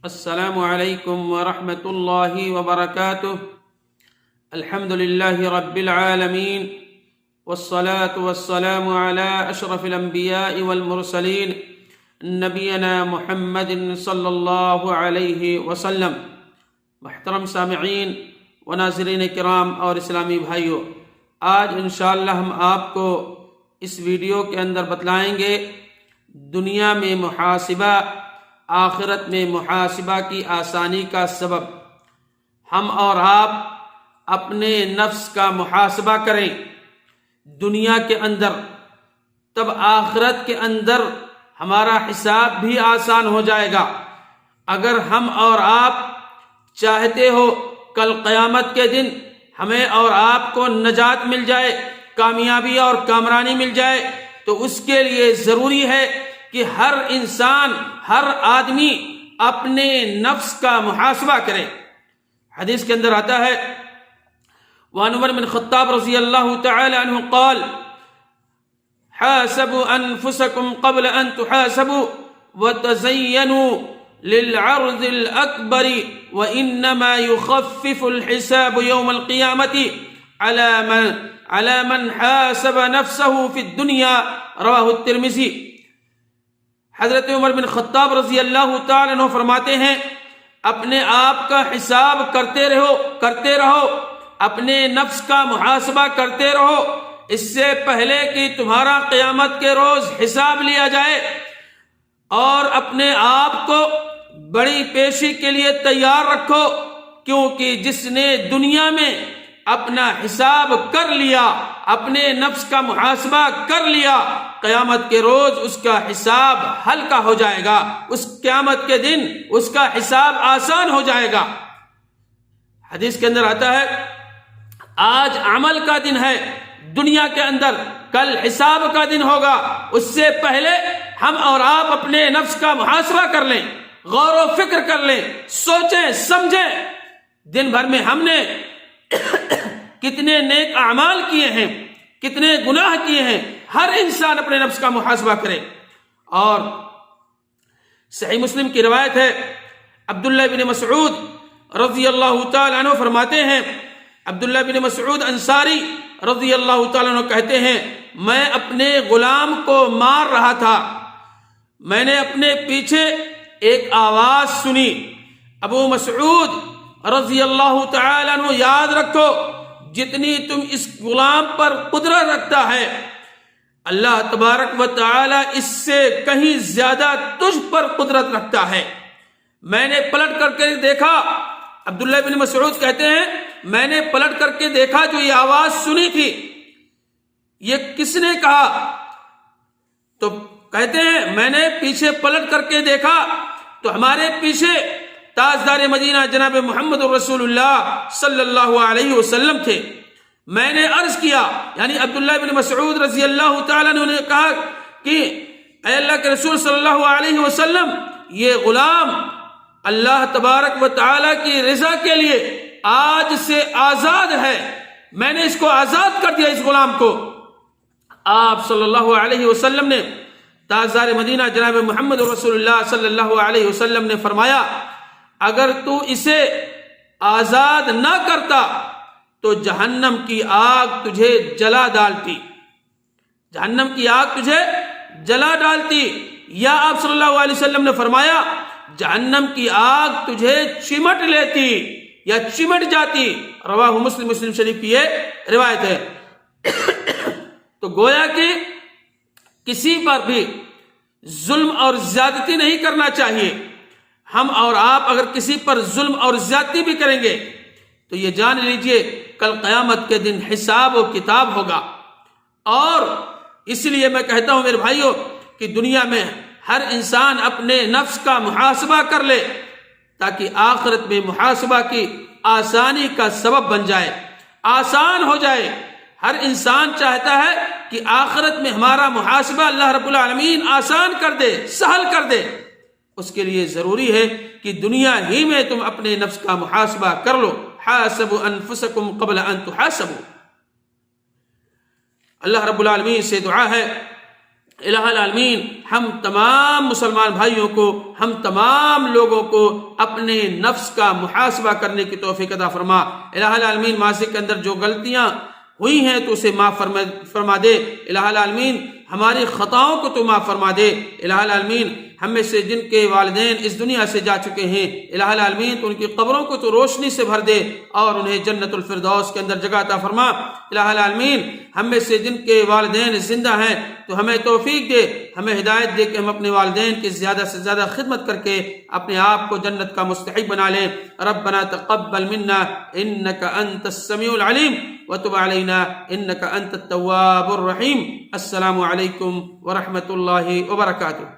السلام علیکم ورحمۃ اللہ وبرکاتہ۔ الحمد للہ رب العالمین والصلاة والسلام علی اشرف الانبیاء والمرسلین نبینا محمد صلی اللہ علیہ وسلم۔ محترم سامعین و ناظرین کرام اور اسلامی بھائیوں، آج انشاءاللہ ہم آپ کو اس ویڈیو کے اندر بتلائیں گے دنیا میں محاسبہ، آخرت میں محاسبہ کی آسانی کا سبب۔ ہم اور آپ اپنے نفس کا محاسبہ کریں دنیا کے اندر، تب آخرت کے اندر ہمارا حساب بھی آسان ہو جائے گا۔ اگر ہم اور آپ چاہتے ہو کل قیامت کے دن ہمیں اور آپ کو نجات مل جائے، کامیابی اور کامرانی مل جائے، تو اس کے لیے ضروری ہے کہ ہر انسان، ہر آدمی اپنے نفس کا محاسبہ کرے۔ حدیث کے اندر آتا ہے، وعن عمر بن خطاب رضی اللہ تعالی عنہ قال حاسبوا انفسکم قبل ان تحاسبوا وتزینوا للعرض الاکبر وانما يخفف الحساب يوم القیامة على من حاسب نفسه في الدنيا۔ رواہ الترمذی۔ حضرت عمر بن خطاب رضی اللہ تعالیٰ عنہ فرماتے ہیں، اپنے آپ کا حساب کرتے رہو، اپنے نفس کا محاسبہ کرتے رہو، اس سے پہلے کہ تمہارا قیامت کے روز حساب لیا جائے، اور اپنے آپ کو بڑی پیشی کے لیے تیار رکھو، کیونکہ جس نے دنیا میں اپنا حساب کر لیا، اپنے نفس کا محاسبہ کر لیا، قیامت کے روز اس کا حساب ہلکا ہو جائے گا، اس قیامت کے دن اس کا حساب آسان ہو جائے گا۔ حدیث کے اندر آتا ہے، آج عمل کا دن ہے دنیا کے اندر، کل حساب کا دن ہوگا، اس سے پہلے ہم اور آپ اپنے نفس کا محاسبہ کر لیں، غور و فکر کر لیں، سوچیں سمجھیں دن بھر میں ہم نے کتنے نیک اعمال کیے ہیں، کتنے گناہ کیے ہیں۔ ہر انسان اپنے نفس کا محاسبہ کرے۔ اور صحیح مسلم کی روایت ہے، عبداللہ بن مسعود رضی اللہ تعالیٰ عنہ فرماتے ہیں، عبداللہ بن مسعود انصاری رضی اللہ تعالیٰ عنہ کہتے ہیں، میں اپنے غلام کو مار رہا تھا، میں نے اپنے پیچھے ایک آواز سنی۔ ابو مسعود رضی اللہ تعالیٰ عنہ، یاد رکھو جتنی تم اس غلام پر قدرت رکھتا ہے، اللہ تبارک و تعالی اس سے کہیں زیادہ تجھ پر قدرت رکھتا ہے۔ میں نے پلٹ کر کے دیکھا، عبداللہ بن مسعود کہتے ہیں، میں نے پلٹ کر کے دیکھا جو یہ آواز سنی تھی یہ کس نے کہا؟ تو کہتے ہیں میں نے پیچھے پلٹ کر کے دیکھا تو ہمارے پیچھے تاجدار مدینہ جناب محمد رسول اللہ صلی اللہ علیہ وسلم تھے۔ میں نے عرض کیا، یعنی عبداللہ بن مسعود رضی اللہ تعالیٰ نے کہا کہ اے اللہ کے رسول صلی اللہ علیہ وسلم، یہ غلام اللہ تبارک و تعالیٰ کی رضا کے لیے آج سے آزاد ہے، میں نے اس کو آزاد کر دیا، اس غلام کو۔ آپ صلی اللہ علیہ وسلم نے، تاجدار مدینہ جناب محمد رسول اللہ صلی اللہ علیہ وسلم نے فرمایا، اگر تو اسے آزاد نہ کرتا تو جہنم کی آگ تجھے جلا ڈالتی، جہنم کی آگ تجھے جلا ڈالتی، یا آپ صلی اللہ علیہ وسلم نے فرمایا جہنم کی آگ تجھے چمٹ لیتی یا چمٹ جاتی۔ رواہ مسلم شریف کی یہ روایت ہے۔ تو گویا کہ کسی پر بھی ظلم اور زیادتی نہیں کرنا چاہیے۔ ہم اور آپ اگر کسی پر ظلم اور زیادتی بھی کریں گے تو یہ جان لیجئے کل قیامت کے دن حساب و کتاب ہوگا۔ اور اس لیے میں کہتا ہوں میرے بھائیوں کہ دنیا میں ہر انسان اپنے نفس کا محاسبہ کر لے تاکہ آخرت میں محاسبہ کی آسانی کا سبب بن جائے، آسان ہو جائے۔ ہر انسان چاہتا ہے کہ آخرت میں ہمارا محاسبہ اللہ رب العالمین آسان کر دے، سہل کر دے۔ اس کے لیے ضروری ہے کہ دنیا ہی میں تم اپنے نفس کا محاسبہ کر لو۔ حاسبوا انفسکم قبل ان تحاسبوا۔ اللہ رب العالمین سے دعا ہے الہ العالمین ہم تمام مسلمان بھائیوں کو، ہم تمام لوگوں کو اپنے نفس کا محاسبہ کرنے کی توفیق عطا فرما۔ الہ العالمین ماضی کے اندر جو غلطیاں ہوئی ہیں تو اسے معاف فرما دے۔ الہ العالمین ہماری خطاؤں کو تو معاف فرما دے۔ الہ العالمین ہم میں سے جن کے والدین اس دنیا سے جا چکے ہیں، الہ العالمین تو ان کی قبروں کو تو روشنی سے بھر دے اور انہیں جنت الفردوس کے اندر جگہ عطا فرما۔ الہ العالمین ہم میں سے جن کے والدین زندہ ہیں تو ہمیں توفیق دے، ہمیں ہدایت دے کہ ہم اپنے والدین کی زیادہ سے زیادہ خدمت کر کے اپنے آپ کو جنت کا مستحق بنا لیں۔ ربنا تقبل منا انك انت السميع العليم وتب علينا انك انت التواب الرحيم۔ السلام علیکم ورحمۃ اللہ وبرکاتہ۔